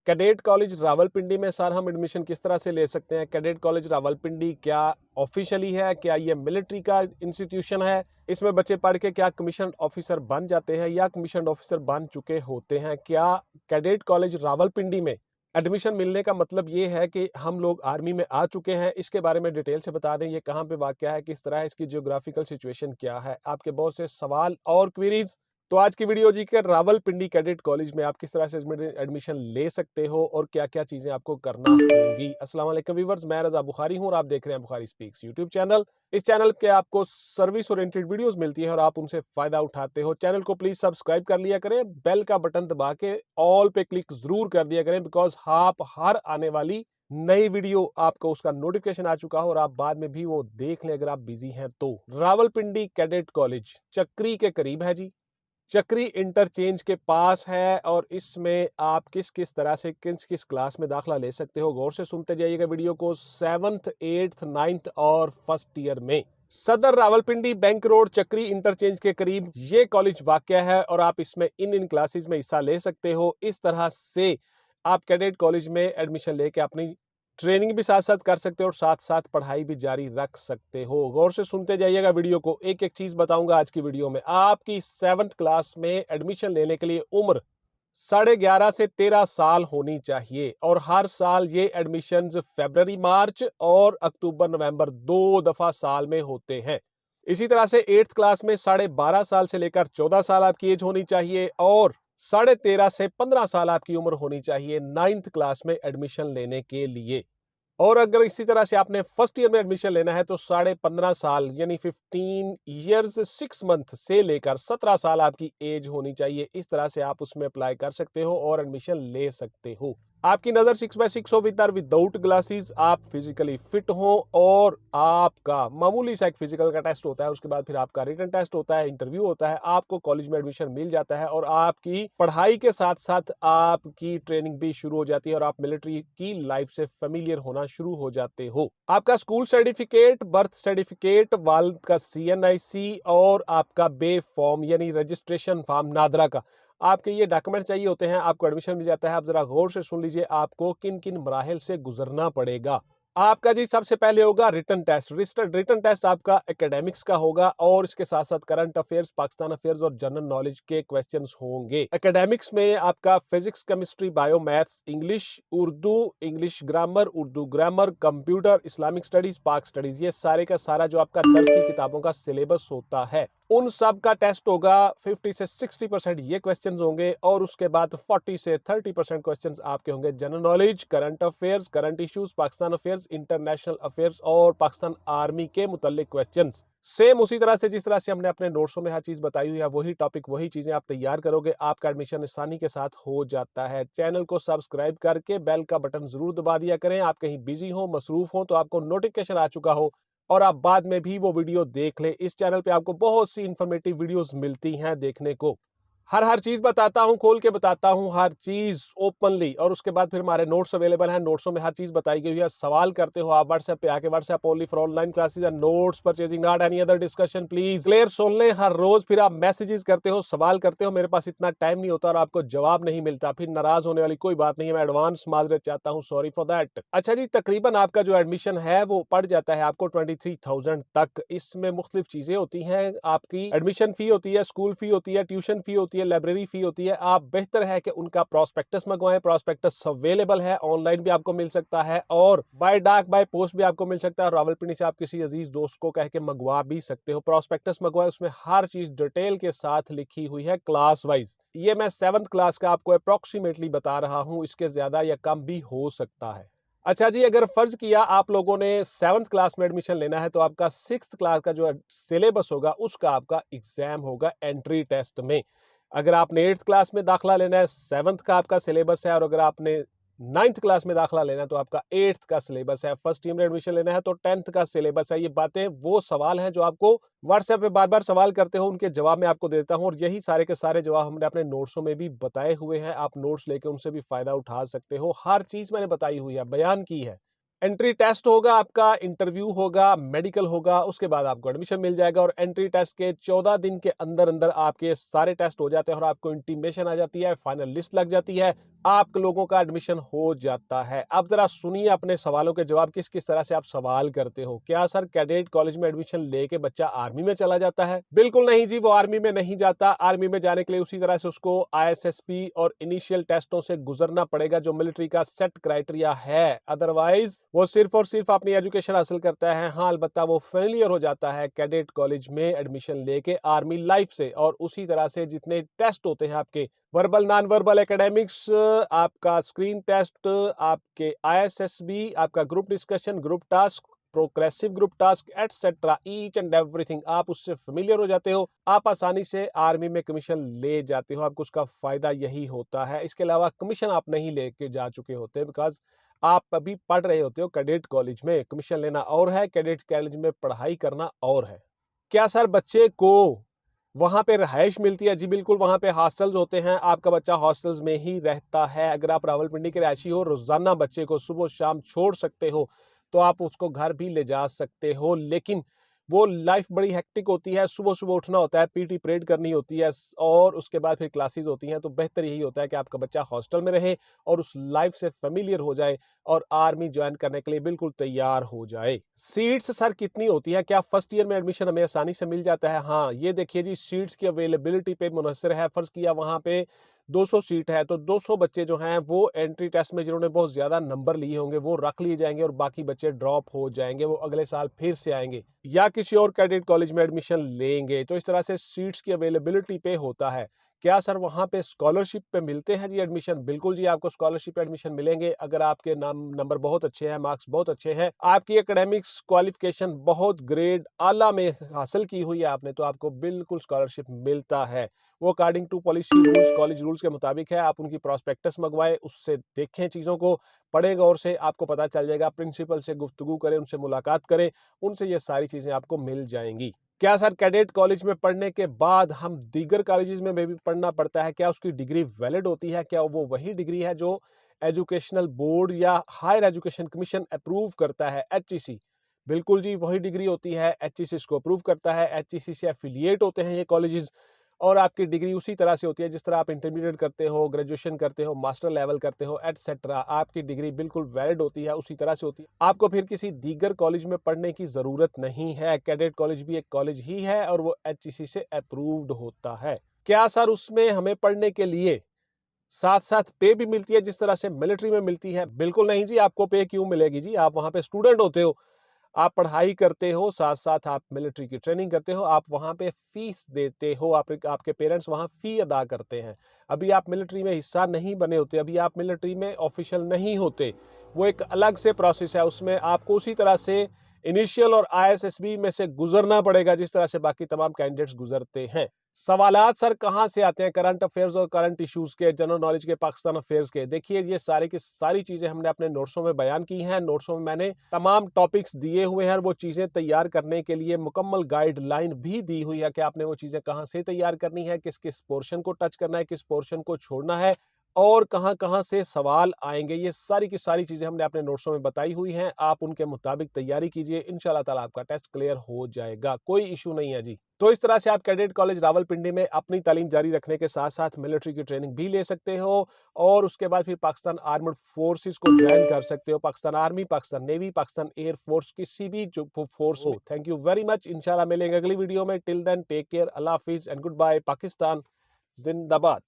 Cadet college Rawalpindi में sir हम admission किस तरह से ले सकते हैं? कैडेट कॉलेज रावलपिंडी क्या ऑफिशियली है? क्या ये मिलिट्री का इंस्टीट्यूशन है? इसमें बच्चे पढ़ के क्या कमीशन ऑफिसर बन जाते हैं या कमीशन ऑफिसर बन चुके होते हैं? क्या कैडेट कॉलेज रावलपिंडी में एडमिशन मिलने का मतलब ये है कि हम लोग आर्मी में आ चुके हैं? इसके बारे में डिटेल से बता दें, ये कहाँ पे वाक़या है, किस तरह है, इसकी जियोग्राफिकल सिचुएशन क्या है? आपके बहुत से सवाल और क्वेरीज। तो आज की वीडियो जी के रावलपिंडी कैडेट कॉलेज में आप किस तरह से एडमिशन ले सकते हो और क्या-क्या चीजें आपको करना होंगी। अस्सलाम वालेकुम व्यूअर्स, मैं रजा बुखारी हूं और आप देख रहे हैं बुखारी स्पीक्स यूट्यूब चैनल। इस चैनल पे आपको सर्विस ओरिएंटेड वीडियोस मिलती है और आप उनसे फायदा उठाते हो। चैनल को प्लीज सब्सक्राइब कर लिया करें, बेल का बटन दबा के ऑल पे क्लिक जरूर कर दिया करें, बिकॉज आप हर आने वाली नई वीडियो आपको उसका नोटिफिकेशन आ चुका हो और आप बाद में भी वो देख लें अगर आप बिजी हैं तो। रावलपिंडी कैडेट कॉलेज चक्री के करीब है जी, चक्री इंटरचेंज के पास है और इसमें आप किस किस तरह से किस किस क्लास में दाखला ले सकते हो, गौर से सुनते जाइएगा वीडियो को। 7th 8th 9th और फर्स्ट ईयर में सदर रावलपिंडी बैंक रोड चक्री इंटरचेंज के करीब ये कॉलेज वाक़या है और आप इसमें इन क्लासेस में हिस्सा ले सकते हो। इस तरह से आप कैडेट कॉलेज में एडमिशन लेके अपनी ट्रेनिंग भी साथ साथ कर सकते हो और साथ साथ पढ़ाई भी जारी रख सकते हो। गौर से सुनते जाइएगा वीडियो को, एक एक चीज बताऊंगा आज की वीडियो में। आपकी 7th क्लास में एडमिशन लेने के लिए उम्र 11.5 से 13 साल होनी चाहिए और हर साल ये एडमिशन्स फरवरी मार्च और अक्टूबर नवंबर 2 दफा साल में होते हैं। इसी तरह से 8th क्लास में 12.5 साल से लेकर 14 साल आपकी एज होनी चाहिए और 13.5 से 15 साल आपकी उम्र होनी चाहिए 9th क्लास में एडमिशन लेने के लिए। और अगर इसी तरह से आपने फर्स्ट ईयर में एडमिशन लेना है तो 15.5 साल यानी 15 ईयर्स 6 मंथ से लेकर 17 साल आपकी एज होनी चाहिए। इस तरह से आप उसमें अप्लाई कर सकते हो और एडमिशन ले सकते हो। आपकी नजर 6/6 हो विद और विदाउट ग्लासेस, आप फिजिकली फिट हो और आपका मामूली सा एक फिजिकल का टेस्ट होता है, उसके बाद फिर आपका रिटन टेस्ट होता है, इंटरव्यू होता है, आपको कॉलेज में एडमिशन मिल जाता है और आपकी पढ़ाई के साथ साथ आपकी ट्रेनिंग भी शुरू हो जाती है और आप मिलिट्री की लाइफ से फेमिलियर होना शुरू हो जाते हो। आपका स्कूल सर्टिफिकेट, बर्थ सर्टिफिकेट, वालिद का CNIC और आपका बे फॉर्म यानी रजिस्ट्रेशन फॉर्म नादरा का, आपके ये डॉक्यूमेंट चाहिए होते हैं। आपको एडमिशन मिल जाता है। आप जरा गौर से सुन लीजिए आपको किन किन मराहिल से गुजरना पड़ेगा। आपका जी सबसे पहले होगा रिटन टेस्ट। रिटन टेस्ट आपका एकेडमिक्स का होगा और इसके साथ साथ करंट अफेयर्स, पाकिस्तान अफेयर्स और जनरल नॉलेज के क्वेश्चंस होंगे। एकेडमिक्स में आपका physics, chemistry, bio, maths, English, Urdu, English grammar, Urdu grammar, computer, Islamic studies, पाक स्टडीज, ये सारे का सारा जो आपका दरसी किताबों का सिलेबस होता है उन सब का टेस्ट होगा। 50 से 60% ये क्वेश्चंस होंगे और उसके बाद 40 से 30% क्वेश्चंस आपके होंगे general knowledge, current affairs, current issues, Pakistan affairs, international affairs और पाकिस्तान आर्मी के मुतालिक क्वेश्चंस। सेम उसी तरह से जिस तरह से हमने अपने नोट्सों में हर चीज बताई हुई है, वही टॉपिक वही चीजें आप तैयार करोगे, आपका एडमिशन आसानी के साथ हो जाता है। चैनल को सब्सक्राइब करके बेल का बटन जरूर दबा दिया करें। आप कहीं बिजी हो, मसरूफ हो तो आपको नोटिफिकेशन आ चुका हो और आप बाद में भी वो वीडियो देख ले। इस चैनल पे आपको बहुत सी इंफॉर्मेटिव वीडियोस मिलती हैं देखने को। हर चीज बताता हूं, खोल के बताता हूं, हर चीज ओपनली। और उसके बाद फिर हमारे नोट्स अवेलेबल हैं, नोट्सों में हर चीज बताई गई है। सवाल करते हो आप व्हाट्सएप पे आके, WhatsApp only for online classes and notes purchasing, not any other discussion please. Clear सुन लें, हर रोज फिर आप मैसेजेस करते हो, सवाल करते हो, मेरे पास इतना टाइम नहीं होता और आपको जवाब नहीं मिलता, फिर नाराज होने वाली कोई बात नहीं है। मैं एडवांस माजरत चाहता हूँ, सॉरी फॉर दैट। अच्छा जी, तकरीबन आपका जो एडमिशन है वो पड़ जाता है आपको 23,000 तक। इसमें मुख्तलिफ चीजें होती हैं। आपकी एडमिशन फी होती है, स्कूल फी होती है, ट्यूशन फी होती है, लाइब्रेरी फी होती है। आप बेहतर है कि उनका प्रोस्पेक्टस मंगवाएं। प्रोस्पेक्टस अवेलेबल है, ऑनलाइन भी आपको मिल सकता है और बाय डाक बाय पोस्ट भी आपको मिल सकता है। रावलपिंडी से आप किसी अजीज दोस्त को कह के मंगवा भी सकते हो। प्रोस्पेक्टस मंगवाएं, उसमें हर चीज डिटेल के साथ लिखी हुई है क्लास वाइज। ये मैं 7th क्लास का आपको अप्रोक्सीमेटली बता रहा हूं, इसके ज्यादा या कम भी हो सकता है। अच्छा जी, अगर फर्ज किया आप लोगों ने 7th क्लास में एडमिशन लेना है तो आपका 6th क्लास का जो सिलेबस होगा उसका आपका एग्जाम होगा एंट्री टेस्ट में। अगर आपने 8th क्लास में दाखला लेना है, 7th का आपका सिलेबस है और अगर आपने 9th क्लास में दाखला लेना है तो आपका 8th का सिलेबस है। फर्स्ट ईयर में एडमिशन लेना है तो 10th का सिलेबस है। ये बातें, वो सवाल हैं जो आपको व्हाट्सएप पे बार बार सवाल करते हो, उनके जवाब मैं आपको देता हूं और यही सारे के सारे जवाब हमने अपने नोट्सों में भी बताए हुए हैं। आप नोट्स लेके उनसे भी फायदा उठा सकते हो। हर चीज मैंने बताई हुई है, बयान की है। एंट्री टेस्ट होगा, आपका इंटरव्यू होगा, मेडिकल होगा, उसके बाद आपको एडमिशन मिल जाएगा और एंट्री टेस्ट के 14 दिन के अंदर अंदर आपके सारे टेस्ट हो जाते हैं और आपको इंटीमेशन आ जाती है, फाइनल लिस्ट लग जाती है, आप लोगों का एडमिशन हो जाता है। अब जरा सुनिए अपने सवालों के जवाब, किस किस तरह से आप सवाल करते हो। क्या सर कैडेट कॉलेज में एडमिशन लेके बच्चा आर्मी में चला जाता है? बिल्कुल नहीं जी, वो आर्मी में नहीं जाता। आर्मी में जाने के लिए उसी तरह से उसको ISSP और इनिशियल टेस्टों से गुजरना पड़ेगा जो मिलिट्री का सेट क्राइटेरिया है। अदरवाइज वो सिर्फ और सिर्फ अपनी एजुकेशन हासिल करता है। हाँ, अलबत्ता वो फेलियर हो जाता है कैडेट कॉलेज में एडमिशन लेके आर्मी लाइफ से। और उसी तरह से जितने टेस्ट होते हैं आपके वर्बल, नॉन वर्बल, एकेडमिक्स, आपका स्क्रीन टेस्ट, आपके ISSB, आपका group discussion, group task, progressive group task etcetera, each and everything आप उससे फेमिलियर हो जाते हो, आप आसानी से आर्मी में कमीशन ले जाते हो। आपको उसका फायदा यही होता है। इसके अलावा कमीशन आप नहीं लेके जा चुके होते, बिकॉज आप अभी पढ़ रहे होते हो कैडेट कॉलेज में। कमीशन लेना और है, कैडेट कॉलेज में पढ़ाई करना और है। क्या सर बच्चे को वहां पे रहायश मिलती है? जी बिल्कुल, वहां पे हॉस्टल्स होते हैं। आपका बच्चा हॉस्टल्स में ही रहता है। अगर आप रावलपिंडी के रहायशी हो, रोजाना बच्चे को सुबह शाम छोड़ सकते हो, तो आप उसको घर भी ले जा सकते हो। लेकिन वो लाइफ बड़ी हेक्टिक होती है। सुबह सुबह उठना होता है, PT परेड करनी होती है और उसके बाद फिर क्लासेस होती हैं। तो बेहतर यही होता है कि आपका बच्चा हॉस्टल में रहे और उस लाइफ से फेमिलियर हो जाए और आर्मी ज्वाइन करने के लिए बिल्कुल तैयार हो जाए। सीट्स सर कितनी होती है? क्या फर्स्ट ईयर में एडमिशन हमें आसानी से मिल जाता है? हाँ, ये देखिए जी, सीट्स की अवेलेबिलिटी पे मुनहसर है। फर्ज किया वहां पे 200 सीट है, तो 200 बच्चे जो हैं वो एंट्री टेस्ट में जिन्होंने बहुत ज्यादा नंबर लिए होंगे वो रख लिए जाएंगे और बाकी बच्चे ड्रॉप हो जाएंगे। वो अगले साल फिर से आएंगे या किसी और कैडेट कॉलेज में एडमिशन लेंगे। तो इस तरह से सीट्स की अवेलेबिलिटी पे होता है। क्या सर वहां पे स्कॉलरशिप पे मिलते हैं जी एडमिशन? बिल्कुल जी, आपको स्कॉलरशिप पे एडमिशन मिलेंगे अगर आपके नंबर बहुत अच्छे हैं, मार्क्स बहुत अच्छे हैं, आपकी एकेडमिक्स क्वालिफिकेशन बहुत ग्रेड आला में हासिल की हुई है आपने, तो आपको बिल्कुल स्कॉलरशिप मिलता है। वो according to policy rules, college rules के मुताबिक है। आप उनकी प्रॉस्पेक्टस मंगवाएं, उससे देखें चीज़ों को, पढ़ें गौर से, आपको पता चल जाएगा। प्रिंसिपल से गुफ्तगू करें, उनसे मुलाकात करें, उनसे ये सारी चीज़ें आपको मिल जाएंगी। क्या सर कैडेट कॉलेज में पढ़ने के बाद हम दीगर कॉलेजेस में भी पढ़ना पड़ता है? क्या उसकी डिग्री वैलिड होती है? क्या वो वही डिग्री है जो एजुकेशनल बोर्ड या हायर एजुकेशन कमीशन अप्रूव करता है, HEC? बिल्कुल जी, वही डिग्री होती है। HEC इसको अप्रूव करता है। HEC से एफिलिएट होते हैं ये कॉलेजेस और आपकी डिग्री उसी तरह से होती है जिस तरह आप इंटरमीडिएट करते हो, ग्रेजुएशन करते हो, मास्टर लेवल करते हो, एटसेट्रा। आपकी डिग्री बिल्कुल वैलिड होती है, उसी तरह से होती है। आपको फिर किसी दीगर कॉलेज में पढ़ने की जरूरत नहीं है। कैडेट कॉलेज भी एक कॉलेज ही है और वो HEC से अप्रूव्ड होता है। क्या सर उसमें हमें पढ़ने के लिए साथ साथ पे भी मिलती है जिस तरह से मिलिट्री में मिलती है? बिल्कुल नहीं जी, आपको पे क्यों मिलेगी जी? आप वहां पे स्टूडेंट होते हो, आप पढ़ाई करते हो, साथ साथ आप मिलिट्री की ट्रेनिंग करते हो, आप वहां पे फीस देते हो, आपके पेरेंट्स वहां फी अदा करते हैं। अभी आप मिलिट्री में हिस्सा नहीं बने होते, अभी आप मिलिट्री में ऑफिशियल नहीं होते। वो एक अलग से प्रोसेस है, उसमें आपको उसी तरह से इनिशियल और ISSB में से गुजरना पड़ेगा जिस तरह से बाकी तमाम कैंडिडेट्स गुजरते हैं। सवालात सर कहाँ से आते हैं? करंट अफेयर्स और करंट इश्यूज के, जनरल नॉलेज के, पाकिस्तान अफेयर्स के। देखिए ये सारी की सारी चीजें हमने अपने नोट्सों में बयान की हैं। नोट्सों में मैंने तमाम टॉपिक्स दिए हुए हैं और वो चीजें तैयार करने के लिए मुकम्मल गाइडलाइन भी दी हुई है कि आपने वो चीजें कहाँ से तैयार करनी है, किस किस पोर्शन को टच करना है, किस पोर्शन को छोड़ना है और कहाँ कहाँ से सवाल आएंगे। ये सारी की सारी चीजें हमने अपने नोट्सों में बताई हुई हैं। आप उनके मुताबिक तैयारी कीजिए, इंशाल्लाह ताला आपका टेस्ट क्लियर हो जाएगा, कोई इशू नहीं है जी। तो इस तरह से आप कैडेट कॉलेज रावलपिंडी में अपनी तालीम जारी रखने के साथ साथ मिलिट्री की ट्रेनिंग भी ले सकते हो और उसके बाद फिर पाकिस्तान आर्मड फोर्सेस को ज्वाइन कर सकते हो। Pakistan army, Pakistan navy, Pakistan air force, किसी भी जो फोर्स हो। Thank you very much. इंशाल्लाह मिलेंगे अगली वीडियो में। टिल देन टेक केयर, अल्लाह हाफिज एंड गुड बाय। पाकिस्तान जिंदाबाद।